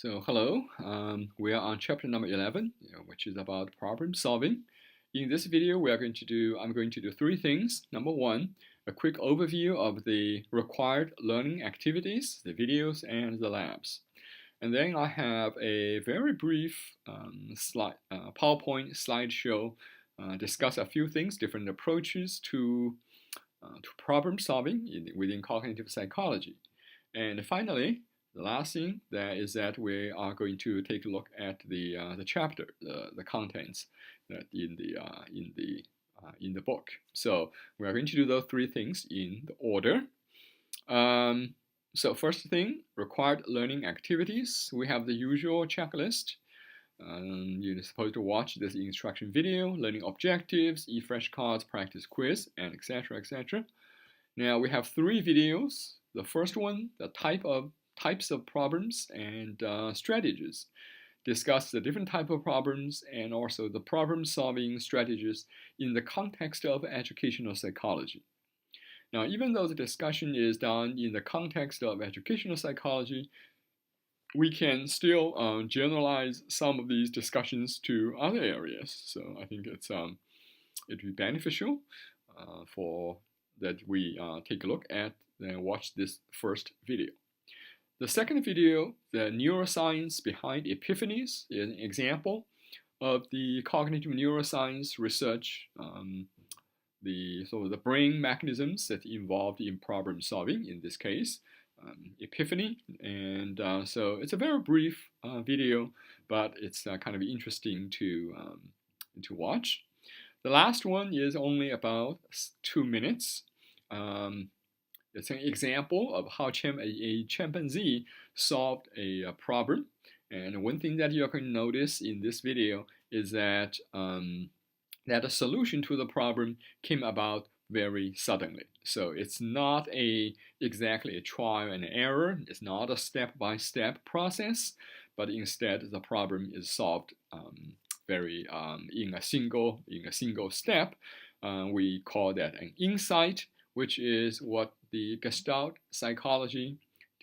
So hello, we are on chapter number 11, which is about problem solving. In this video, I'm going to do three things. Number one, a quick overview of the required learning activities, the videos, and the labs. And then I have a very brief PowerPoint slideshow, discuss a few things, different approaches to problem solving within cognitive psychology. And finally, the last thing that is that we are going to take a look at the chapter, the contents that in the book. So we are going to do those three things in the order. So first thing, required learning activities. We have the usual checklist. You're supposed to watch this instruction video, learning objectives, e-flashcards, practice quiz, and etc. etc. Now we have three videos. The first one, the types of problems and strategies. Discuss the different type of problems and also the problem-solving strategies in the context of educational psychology. Now, even though the discussion is done in the context of educational psychology, we can still generalize some of these discussions to other areas. So I think it'd be beneficial for that we take a look at and watch this first video. The second video, the neuroscience behind epiphanies, is an example of the cognitive neuroscience research, the brain mechanisms that involved in problem solving, in this case, epiphany. And so it's a very brief video, but it's kind of interesting to watch. The last one is only about 2 minutes. It's an example of how a chimpanzee solved a problem. And one thing that you're going to notice in this video is that that a solution to the problem came about very suddenly. So it's not exactly a trial and error. It's not a step-by-step process, but instead the problem is solved in a single step. We call that an insight, which is what the Gestalt psychology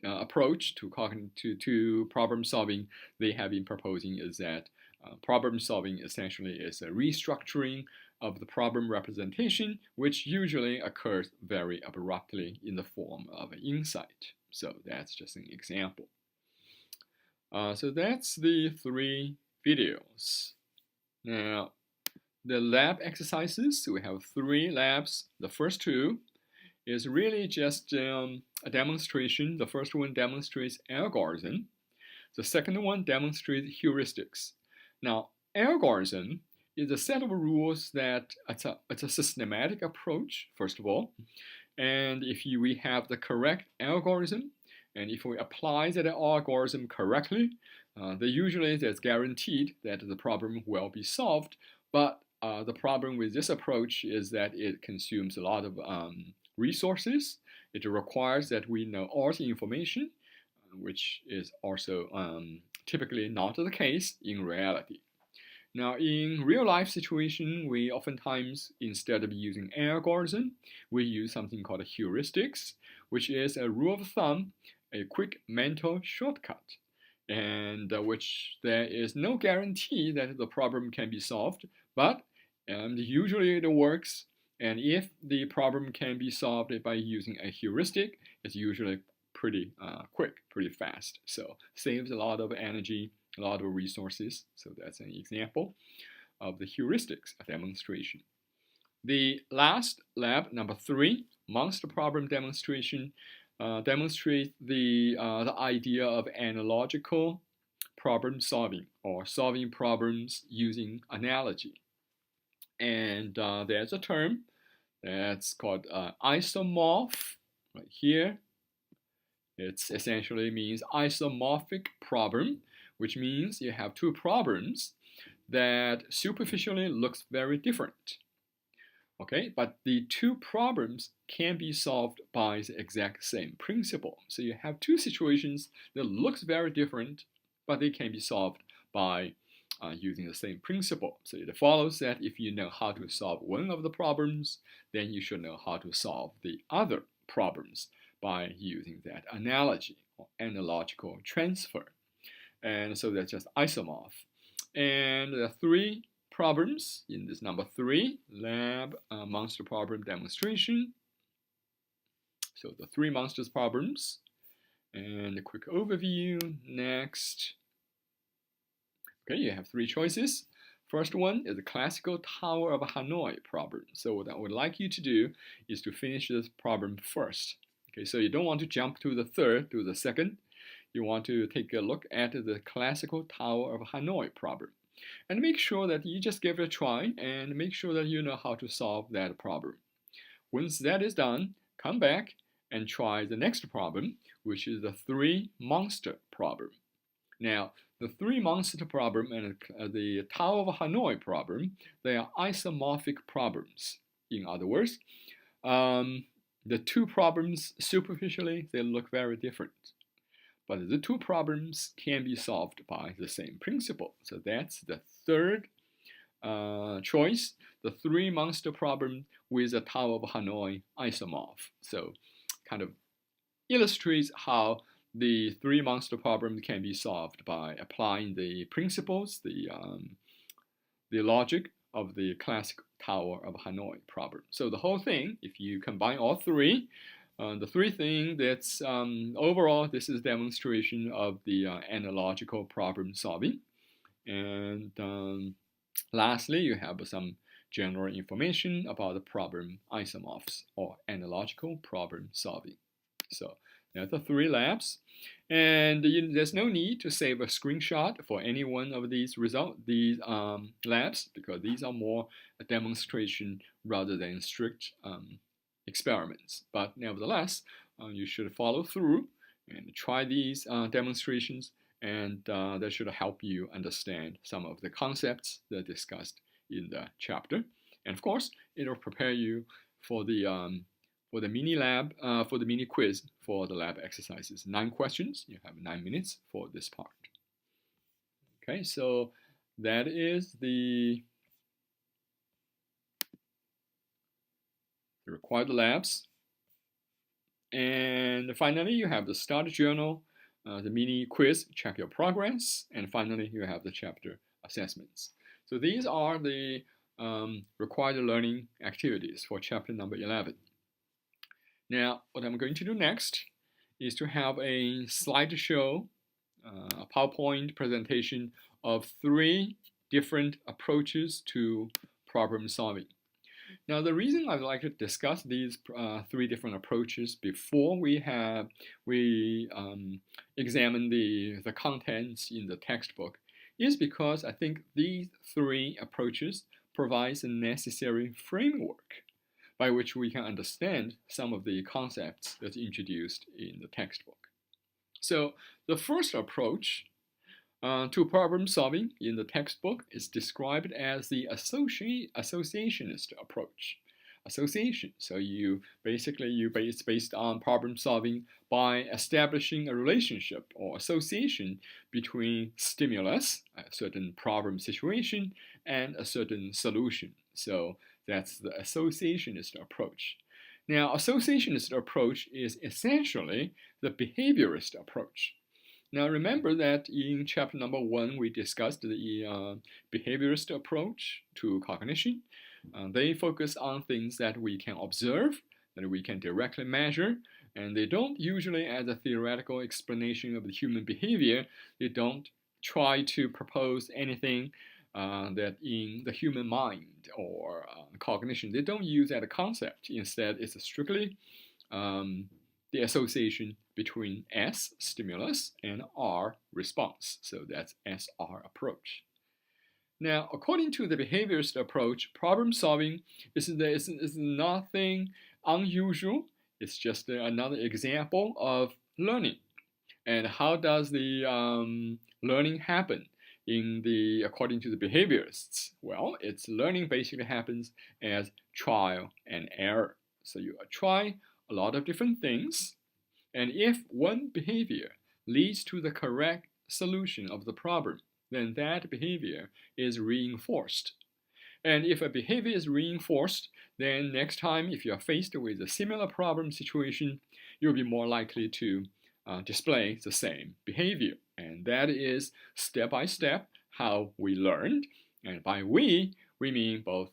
approach to problem solving they have been proposing, is that problem solving essentially is a restructuring of the problem representation, which usually occurs very abruptly in the form of an insight. So that's just an example. So that's the three videos. Now, the lab exercises, we have three labs. The first two is really just a demonstration. The first one demonstrates algorithm. The second one demonstrates heuristics. Now, algorithm is a set of rules that it's a systematic approach, first of all. And if we have the correct algorithm, and if we apply that algorithm correctly, usually it's guaranteed that the problem will be solved. But the problem with this approach is that it consumes a lot of resources. It requires that we know all the information, which is also typically not the case in reality. Now, in real life situation, we oftentimes, instead of using algorithm, we use something called heuristics, which is a rule of thumb, a quick mental shortcut, and which there is no guarantee that the problem can be solved, but usually it works. And if the problem can be solved by using a heuristic, it's usually pretty quick, pretty fast. So saves a lot of energy, a lot of resources. So that's an example of the heuristics demonstration. The last lab, number 3, monster problem demonstration, demonstrates the idea of analogical problem solving, or solving problems using analogy. And there's a term that's called isomorph right here. It essentially means isomorphic problem, which means you have two problems that superficially looks very different. Okay, but the two problems can be solved by the exact same principle. So you have two situations that looks very different, but they can be solved by using the same principle. So it follows that if you know how to solve one of the problems, then you should know how to solve the other problems by using that analogy or analogical transfer. And so that's just isomorph. And there are 3 problems in this number 3 lab monster problem demonstration. So the 3 monsters problems. And a quick overview. Next. Okay, you have 3 choices. First one is the classical Tower of Hanoi problem. So what I would like you to do is to finish this problem first. Okay, so you don't want to jump to the third, to the second. You want to take a look at the classical Tower of Hanoi problem. And make sure that you just give it a try and make sure that you know how to solve that problem. Once that is done, come back and try the next problem, which is the 3 monster problem. Now, the 3 monster problem and the Tower of Hanoi problem, they are isomorphic problems. In other words, the 2 problems superficially, they look very different. But the 2 problems can be solved by the same principle. So that's the third choice, the 3 monster problem with the Tower of Hanoi isomorph. So kind of illustrates how the 3 monster problem can be solved by applying the principles, the logic of the classic Tower of Hanoi problem. So the whole thing, if you combine all 3, the 3 things that's overall, this is demonstration of the analogical problem solving. And lastly, you have some general information about the problem isomorphs or analogical problem solving. So that's the 3 labs. And there's no need to save a screenshot for any one of these labs, because these are more a demonstration rather than strict experiments. But nevertheless, you should follow through and try these demonstrations, and that should help you understand some of the concepts that are discussed in the chapter. And of course, it'll prepare you for the mini lab, for the mini quiz for the lab exercises. 9 questions. You have 9 minutes for this part. Okay, so that is the required labs. And finally, you have the start journal, the mini quiz, check your progress, and finally, you have the chapter assessments. So these are the required learning activities for chapter number 11. Now, what I'm going to do next is to have a slideshow, a PowerPoint presentation of 3 different approaches to problem solving. Now, the reason I'd like to discuss these 3 different approaches before we examine the contents in the textbook is because I think these 3 approaches provide a necessary framework by which we can understand some of the concepts that's introduced in the textbook. So the first approach to problem solving in the textbook is described as the associationist approach. Association, so it's based on problem solving by establishing a relationship or association between stimulus, a certain problem situation, and a certain solution. So that's the associationist approach. Now, associationist approach is essentially the behaviorist approach. Now, remember that in chapter number 1, we discussed the behaviorist approach to cognition. They focus on things that we can observe, that we can directly measure, and they don't usually, as a theoretical explanation of the human behavior, they don't try to propose anything that in the human mind or cognition, they don't use that concept. Instead, it's strictly the association between S, stimulus, and R, response. So that's SR approach. Now, according to the behaviorist approach, problem solving is nothing unusual. It's just another example of learning. And how does the learning happen according to the behaviorists? Well, it's learning basically happens as trial and error. So you try a lot of different things, and if one behavior leads to the correct solution of the problem, then that behavior is reinforced. And if a behavior is reinforced, then next time if you are faced with a similar problem situation, you'll be more likely to display the same behavior. And that is step by step how we learned. And by we mean both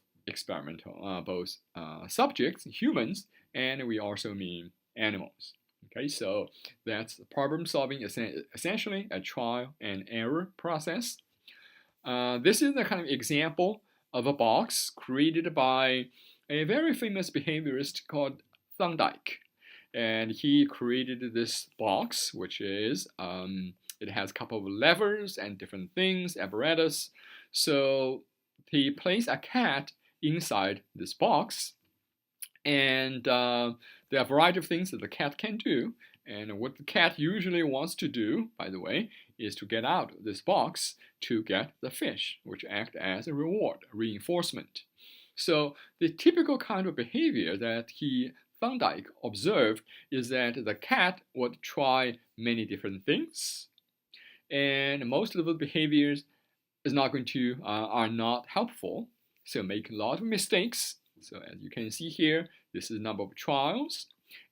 subjects, humans, and we also mean animals. Okay, so that's problem solving, essentially a trial and error process. This is a kind of example of a box created by a very famous behaviorist called Thorndike. And he created this box, which is, it has a couple of levers and different things, apparatus. So he placed a cat inside this box. And there are a variety of things that the cat can do. And what the cat usually wants to do, by the way, is to get out of this box to get the fish, which act as a reward, a reinforcement. So the typical kind of behavior that Thorndike observed is that the cat would try many different things, and most of the behaviors are not helpful, so make a lot of mistakes. So as you can see here, this is the number of trials,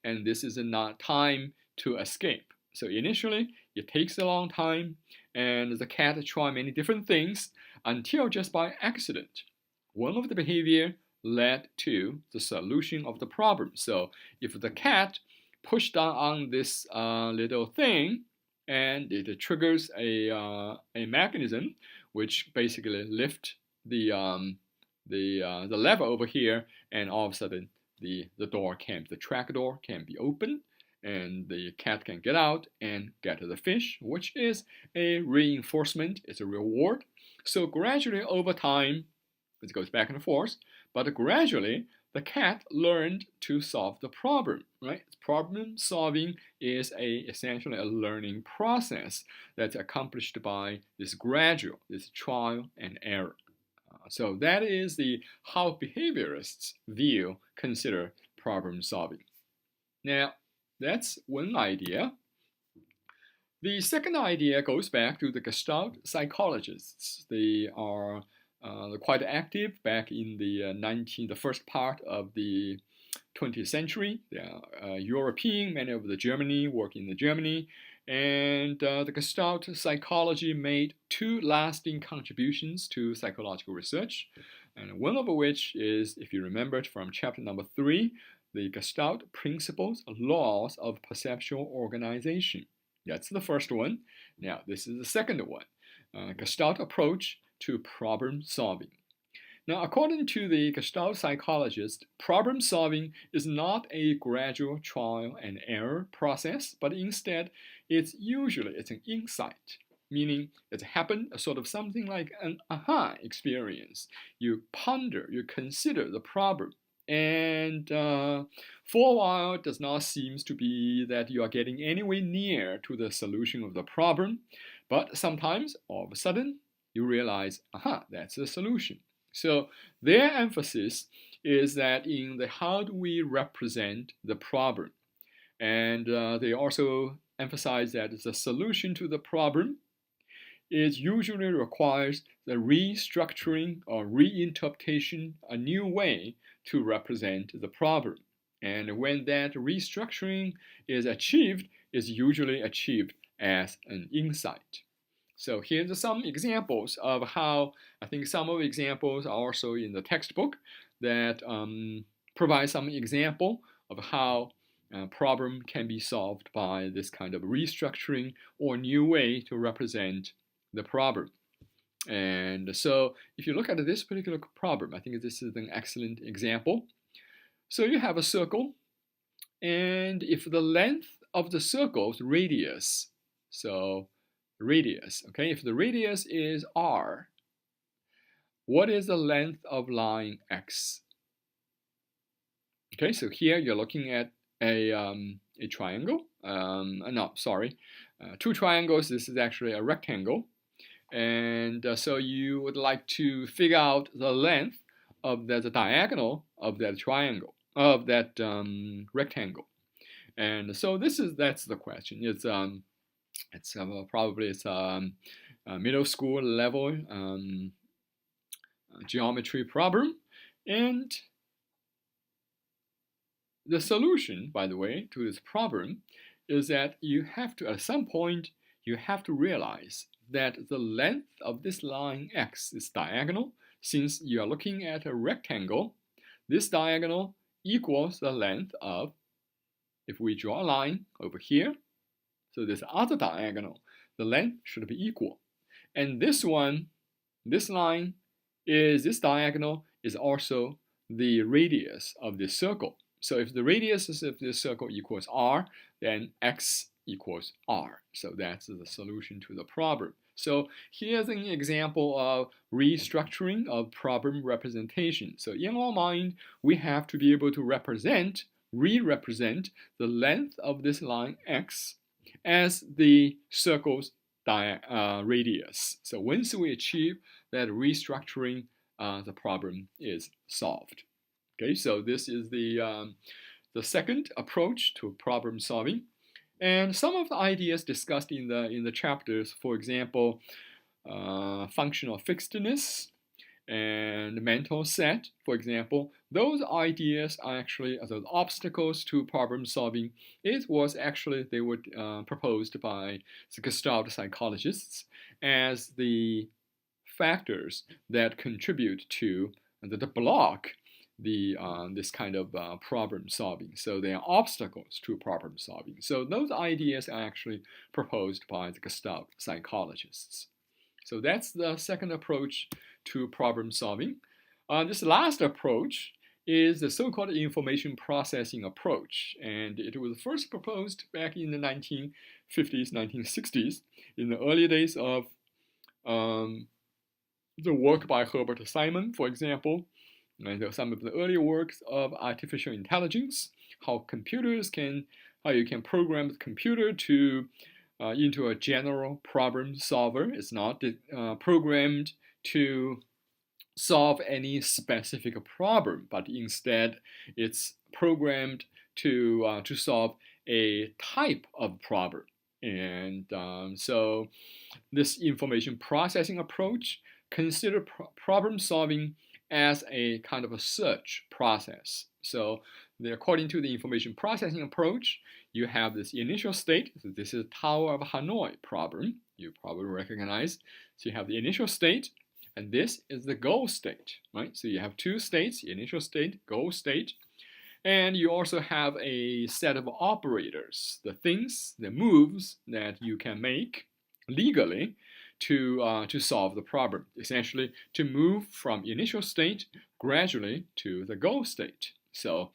and this is the time to escape. So initially, it takes a long time, and the cat tries many different things until just by accident, one of the behavior led to the solution of the problem. So if the cat pushed down on this little thing, and it triggers a mechanism which basically lift the lever over here, and all of a sudden the track door can be opened, and the cat can get out and get the fish, which is a reinforcement, it's a reward. So gradually over time, it goes back and forth, but gradually the cat learned to solve the problem, right? Problem solving is essentially a learning process that's accomplished by this trial and error. So that is how behaviorists consider problem solving. Now, that's one idea. The second idea goes back to the Gestalt psychologists. They are quite active back in the first part of the 20th century. They are European, many of the Germany, work in Germany. And the Gestalt psychology made two lasting contributions to psychological research. And one of which is, if you remember from chapter number 3, the Gestalt principles, laws of perceptual organization. That's the first one. Now, this is the second one. Gestalt approach to problem solving. Now, according to the Gestalt psychologist, problem solving is not a gradual trial and error process, but instead it's an insight, meaning it's happened sort of something like an aha experience. You ponder, you consider the problem, and for a while it does not seem to be that you are getting anywhere near to the solution of the problem, but sometimes all of a sudden you realize, aha, that's the solution. So their emphasis is that in how do we represent the problem. And they also emphasize that the solution to the problem usually requires the restructuring or reinterpretation, a new way to represent the problem. And when that restructuring is achieved, it's usually achieved as an insight. So here's some examples of how, I think some of the examples are also in the textbook that provide some example of how a problem can be solved by this kind of restructuring or new way to represent the problem. And so if you look at this particular problem, I think this is an excellent example. So you have a circle, and if the length of the circle's radius, okay, if the radius is r, what is the length of line x? Okay, so here you're looking at a triangle. Two triangles. This is actually a rectangle, and so you would like to figure out the length of the diagonal of that triangle, of that rectangle. And so that's the question. It's probably a middle school level geometry problem, and the solution, by the way, to this problem is that you have to, at some point, you have to realize that the length of this line x is diagonal. Since you are looking at a rectangle, this diagonal equals the length of, if we draw a line over here, so this other diagonal, the length should be equal. And this one, this line, this diagonal is also the radius of this circle. So if the radius of this circle equals r, then x equals r. So that's the solution to the problem. So here's an example of restructuring of problem representation. So in our mind, we have to be able to re-represent the length of this line x as the circle's radius. So once we achieve that restructuring, the problem is solved. Okay, so this is the second approach to problem solving. And some of the ideas discussed in the chapters, for example, functional fixedness and mental set, for example, those ideas are actually those obstacles to problem solving. It was actually, they were proposed by the Gestalt psychologists as the factors that contribute to the block this kind of problem solving. So they are obstacles to problem solving. So those ideas are actually proposed by the Gestalt psychologists. So that's the second approach to problem solving. This last approach is the so-called information processing approach, and it was first proposed back in the 1950s, 1960s, in the early days of the work by Herbert Simon, for example, and some of the early works of artificial intelligence, how you can program the computer to into a general problem solver. It's not programmed to solve any specific problem, but instead it's programmed to solve a type of problem. And so this information processing approach consider problem solving as a kind of a search process. So according to the information processing approach, you have this initial state. So this is Tower of Hanoi problem. You probably recognize. So you have the initial state, and this is the goal state, right? So you have two states, initial state, goal state. And you also have a set of operators, the things, the moves that you can make legally to solve the problem, essentially to move from initial state gradually to the goal state. So,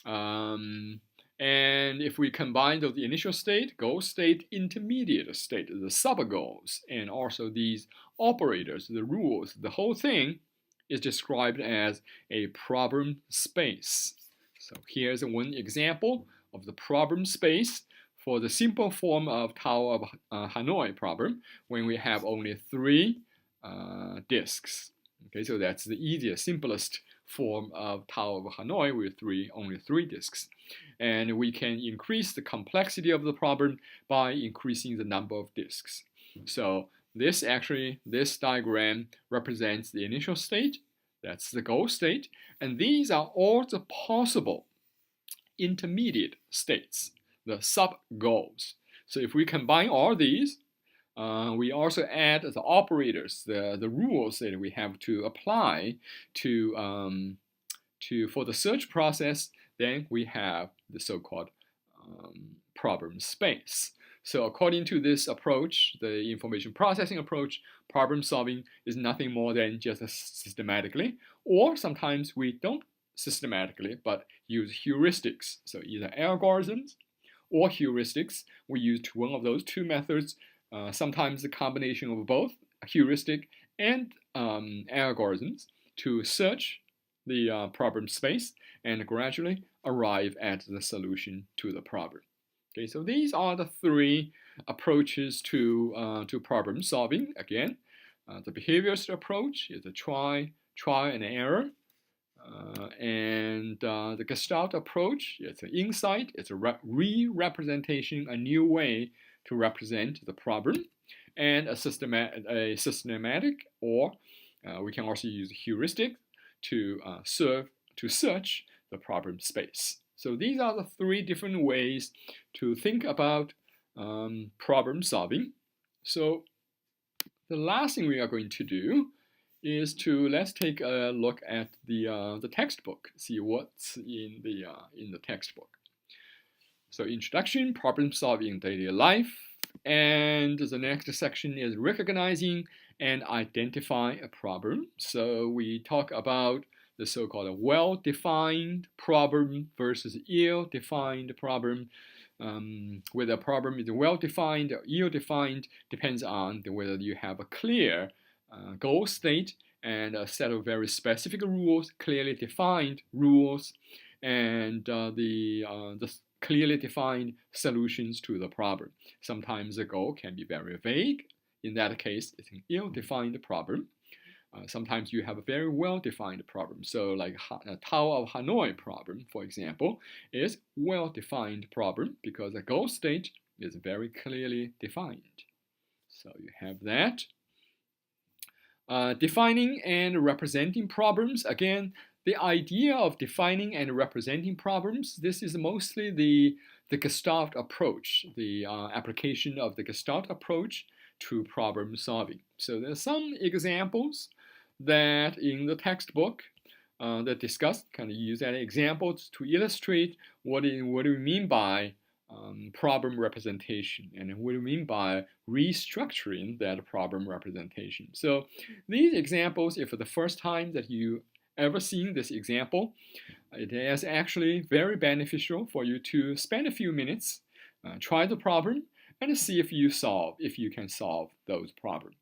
and if we combine the initial state, goal state, intermediate state, the sub-goals, and also these operators, the rules, the whole thing is described as a problem space. So here's one example of the problem space for the simple form of Tower of Hanoi problem, when we have only 3 disks. Okay, so that's the easiest, simplest form of Tower of Hanoi with only 3 disks. And we can increase the complexity of the problem by increasing the number of disks. So this diagram represents the initial state, that's the goal state, and these are all the possible intermediate states, the sub-goals. So if we combine all these, we also add the operators, the rules that we have to apply for the search process, then we have the so-called problem space. So according to this approach, the information processing approach, problem solving is nothing more than just systematically, or sometimes we don't systematically, but use heuristics. So either algorithms or heuristics. We use one of those 2 methods, sometimes a combination of both heuristic and algorithms to search the problem space and gradually arrive at the solution to the problem. Okay, so these are the 3 approaches to problem solving. Again, the behaviorist approach is a try and error. And the Gestalt approach, it's an insight, it's a re-representation, a new way to represent the problem, and a systematic, or we can also use heuristic to search the problem space. So these are the three different ways to think about problem solving. So the last thing we are going to do is let's take a look at the textbook, see what's in the textbook. So introduction, problem solving in daily life, and the next section is recognizing and identify a problem. So we talk about the so-called well-defined problem versus ill-defined problem. Whether a problem is well-defined or ill-defined depends on whether you have a clear goal state and a set of very specific rules, clearly defined rules, and the clearly defined solutions to the problem. Sometimes the goal can be very vague. In that case, it's an ill-defined problem. Sometimes you have a very well-defined problem. So like Tower of Hanoi problem, for example, is well-defined problem because the goal state is very clearly defined. So you have that. Defining and representing problems. Again, the idea of defining and representing problems, this is mostly the Gestalt approach, the application of the Gestalt approach to problem solving. So there are some examples that in the textbook that discuss, kind of use that examples to illustrate what do we mean by problem representation and what do we mean by restructuring that problem representation. So these examples, if for the first time that you ever seen this example, it is actually very beneficial for you to spend a few minutes, try the problem, and see if you can solve those problems.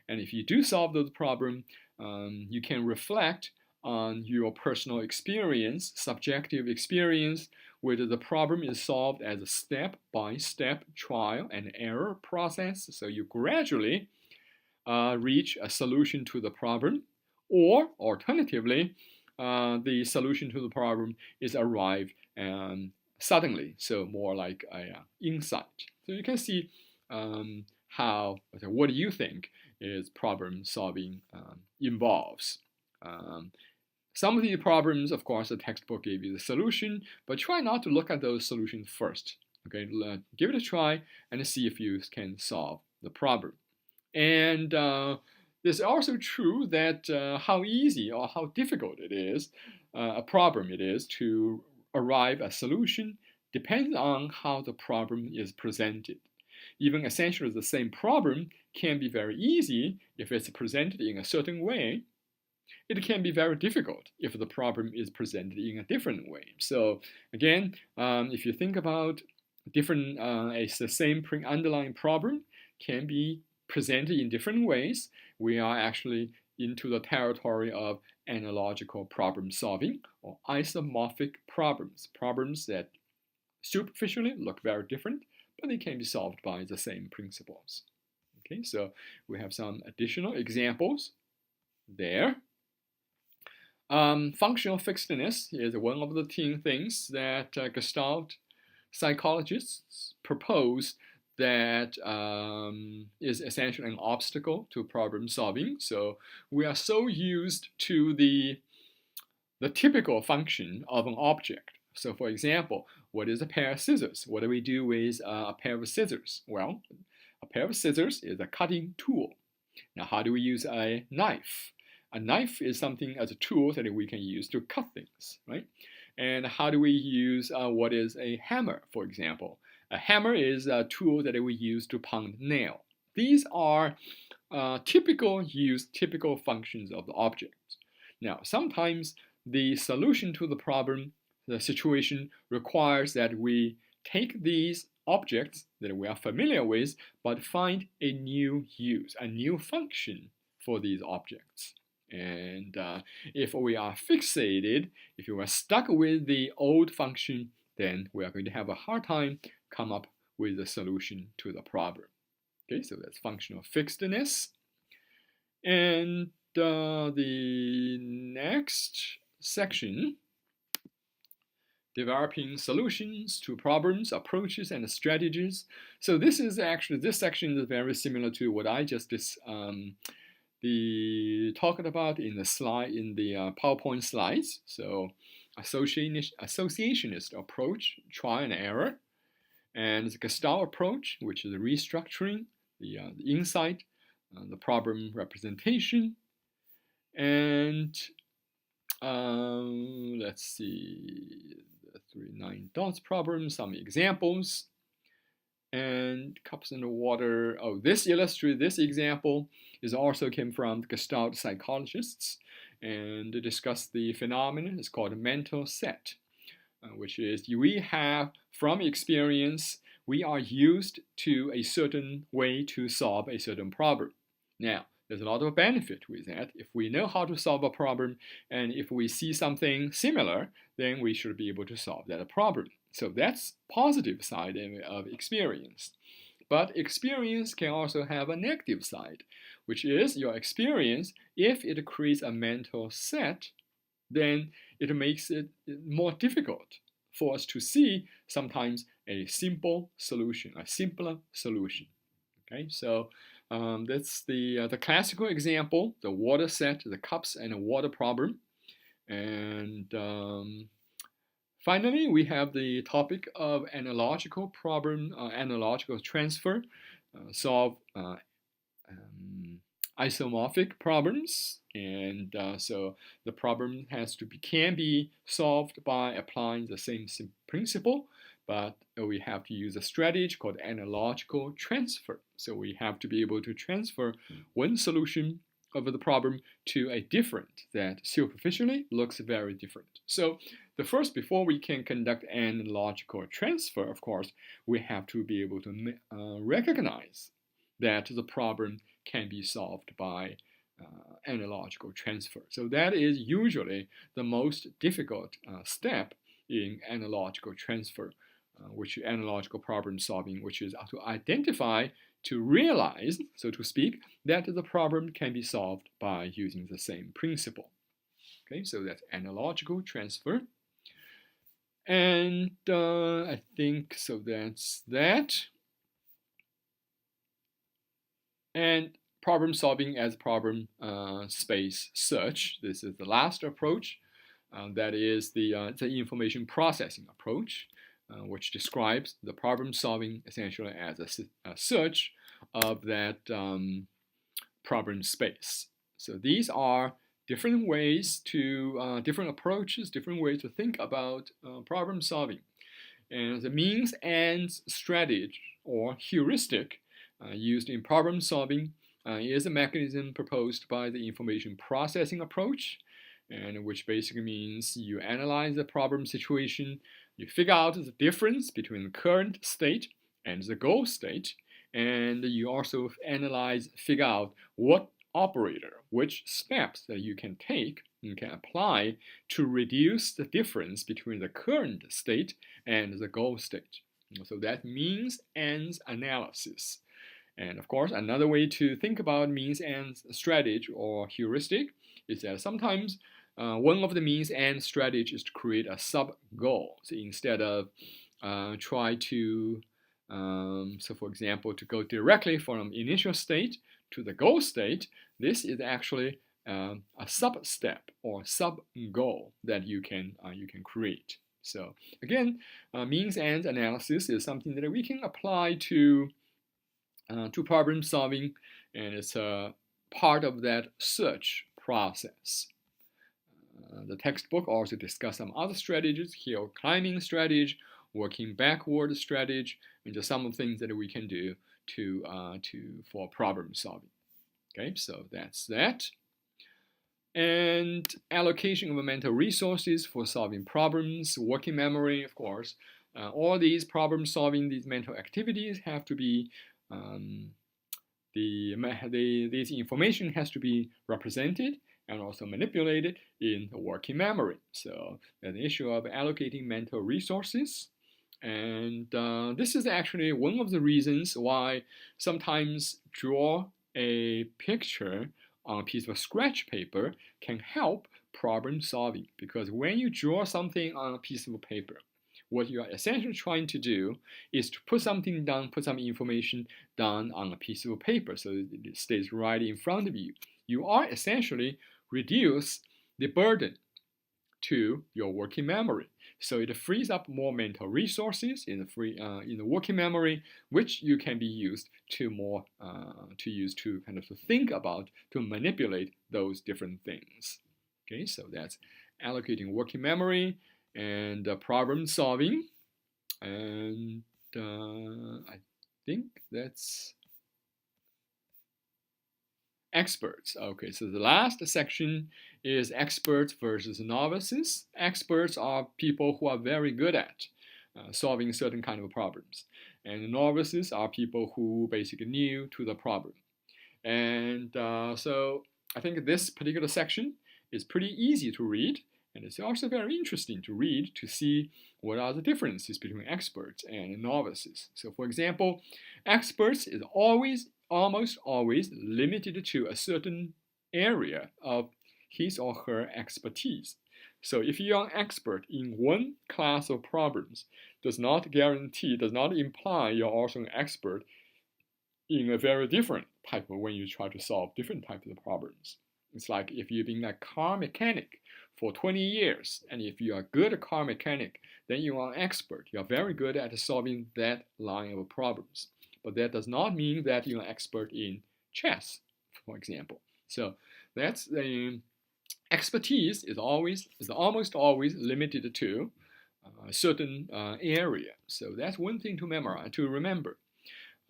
And if you do solve those problems, you can reflect on your personal experience, subjective experience, whether the problem is solved as a step-by-step trial and error process. So you gradually reach a solution to the problem, or alternatively, the solution to the problem is arrived suddenly, so more like an insight. So you can see what do you think is problem solving involves. Some of these problems, of course, the textbook gave you the solution, but try not to look at those solutions first. Okay, give it a try and see if you can solve the problem. And it's also true that how easy or how difficult it is, a problem it is to arrive at a solution depends on how the problem is presented. Even essentially the same problem can be very easy if it's presented in a certain way. It can be very difficult if the problem is presented in a different way. So again, if you think about different, it's the same underlying problem can be presented in different ways. We are actually into the territory of analogical problem solving or isomorphic problems, problems that superficially look very different, but they can be solved by the same principles. Okay, so we have some additional examples there. Functional fixedness is one of the things that Gestalt psychologists propose that is essentially an obstacle to problem solving. So we are so used to the typical function of an object. So for example, what is a pair of scissors? What do we do with a pair of scissors? Well, a pair of scissors is a cutting tool. Now, how do we use a knife? A knife is something as a tool that we can use to cut things, right? And how do we use what is a hammer, for example? A hammer is a tool that we use to pound nail. These are typical functions of the object. Now, sometimes the solution to the problem, the situation, requires that we take these objects that we are familiar with, but find a new use, a new function for these objects. And if we are fixated, if we are stuck with the old function, then we are going to have a hard time come up with a solution to the problem. Okay, so that's functional fixedness. And the next section, developing solutions to problems, approaches, and strategies. So this section is very similar to what I just talked about in the PowerPoint slides. So associationist approach, trial and error, and the Gestalt approach, which is the restructuring, the insight, the problem representation, and let's see, the 3 9 dots problem, some examples, and cups in the water. Oh, this example is also came from Gestalt psychologists, and they discuss the phenomenon. It's called a mental set, which is we have, from experience, we are used to a certain way to solve a certain problem. Now, there's a lot of benefit with that. If we know how to solve a problem, and if we see something similar, then we should be able to solve that problem. So that's positive side of experience. But experience can also have a negative side, which is your experience, if it creates a mental set, then it makes it more difficult for us to see sometimes a simple solution, a simpler solution. Okay, so that's the classical example, the water set, the cups and the water problem. And finally, we have the topic of analogical problem, analogical transfer, solve isomorphic problems, and so the problem can be solved by applying the same principle, but we have to use a strategy called analogical transfer. So we have to be able to transfer one solution of the problem to a different that superficially looks very different. So before we can conduct analogical transfer, of course, we have to be able to recognize that the problem can be solved by analogical transfer. So that is usually the most difficult step in analogical transfer, which analogical problem solving, which is to identify, to realize, so to speak, that the problem can be solved by using the same principle. Okay, so that's analogical transfer. And I think, so that's that. And problem solving as problem space search. This is the last approach. That is the information processing approach, which describes the problem solving essentially as a search of that problem space. So these are different ways to, different approaches, different ways to think about problem solving. And the means ends strategy or heuristic used in problem solving is a mechanism proposed by the information processing approach, and which basically means you analyze the problem situation, you figure out the difference between the current state and the goal state, and you also figure out what operator, which steps that you can take and can apply to reduce the difference between the current state and the goal state. So that means ends analysis. And of course, another way to think about means ends strategy or heuristic is that sometimes one of the means ends strategy is to create a sub-goal. So instead of try to, so for example, to go directly from initial state to the goal state, this is actually a sub-step or sub-goal that you can create. So again, means ends analysis is something that we can apply to problem solving, and it's a part of that search process. The textbook also discuss some other strategies, hill climbing strategy, working backward strategy, and just some of the things that we can do for problem solving. Okay, so that's that. And allocation of mental resources for solving problems, working memory, of course. All these problem solving, these mental activities have to be this information has to be represented and also manipulated in the working memory. So there's an issue of allocating mental resources. And this is actually one of the reasons why sometimes draw a picture on a piece of scratch paper can help problem solving. Because when you draw something on a piece of paper, what you are essentially trying to do is to put something down, put some information down on a piece of paper so that it stays right in front of you. You are essentially reduce the burden to your working memory. So it frees up more mental resources in the working memory, which you can be used to kind of to think about, to manipulate those different things. Okay, so that's allocating working memory and problem solving, and I think that's experts. Okay, so the last section is experts versus novices. Experts are people who are very good at solving certain kind of problems, and novices are people who basically new to the problem. And so I think this particular section is pretty easy to read, and it's also very interesting to read to see what are the differences between experts and novices. So for example, experts is almost always limited to a certain area of his or her expertise. So if you are an expert in one class of problems, does not imply you're also an expert in a very different type of when you try to solve different types of problems. It's like if you've been a car mechanic for 20 years, and if you are a good car mechanic, then you are an expert. You are very good at solving that line of problems. But that does not mean that you're an expert in chess, for example. So that's the expertise is almost always limited to a certain area. So that's one thing to memorize, to remember.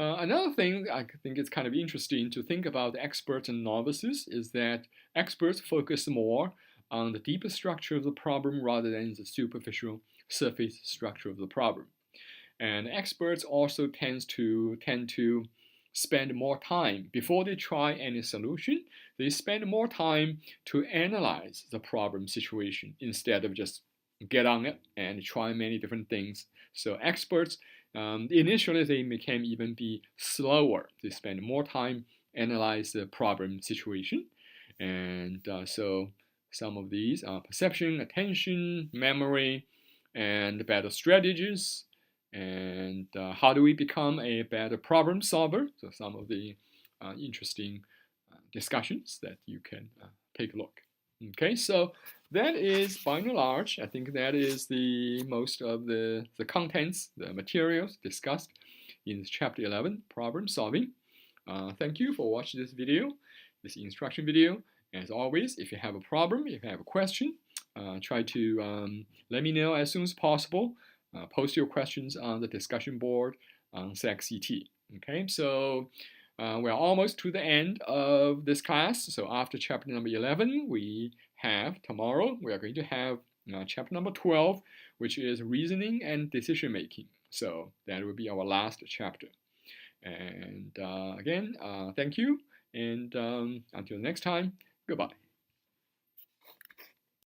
Another thing I think it's kind of interesting to think about experts and novices is that experts focus more on the deeper structure of the problem rather than the superficial surface structure of the problem. And experts also tend to spend more time before they try any solution. They spend more time to analyze the problem situation instead of just get on it and try many different things. So experts initially they can even be slower. They spend more time analyze the problem situation, and so some of these are perception, attention, memory, and better strategies. And how do we become a better problem solver? So some of the interesting discussions that you can take a look. Okay, so that is by and large, I think that is the most of the contents, the materials discussed in chapter 11, problem solving. Thank you for watching this video, this instruction video. As always, if you have a problem, if you have a question, try to let me know as soon as possible. Post your questions on the discussion board on SACCT. Okay, so we're almost to the end of this class. So after chapter number 11, we have tomorrow, we are going to have chapter number 12, which is reasoning and decision making. So that will be our last chapter. And again, thank you. And until next time, goodbye.